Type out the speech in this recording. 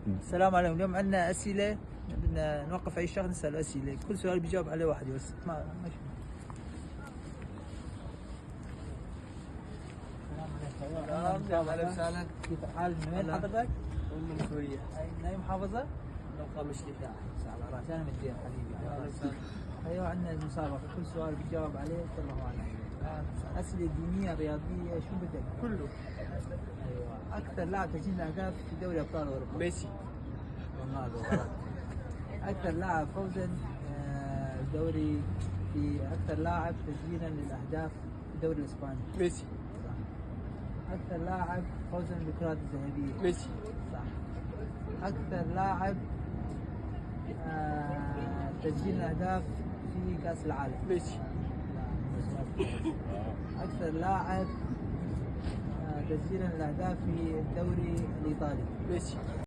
السلام عليكم. اليوم عندنا أسئلة، بدنا نوقف أي شخص نسأل أسئلة، كل سؤال بيجاوب عليه واحد بس. ما ماشي. السلام عليكم. اهلا وسهلا. كيف حالك؟ من وين حضرتك؟ من سوريا. من أي محافظة؟ نبقى مش لفاح. على راسي، أنا من الدير حبيبي. اهلا وسهلا. أيوة، عندنا المسابقة، كل سؤال بيجاوب عليه الله أعلم. أسئلة دينية رياضية شو بدك؟ كله. أيوة. أكثر لاعب تسجيل أهداف في دوري أبطال أوروبا؟ ميسي. رونالدو. غلط. أكثر لاعب فوزا دوري في أكثر لاعب تسجيلا للأهداف في الدوري الإسباني؟ ميسي. صح. أكثر لاعب فوزا بالكرات الذهبية؟ ميسي. صح. أكثر لاعب تسجيل الأهداف في كأس العالم؟ ميسي. أكثر لاعب تسجيلا الأهداف في الدوري الإيطالي؟ ميسي.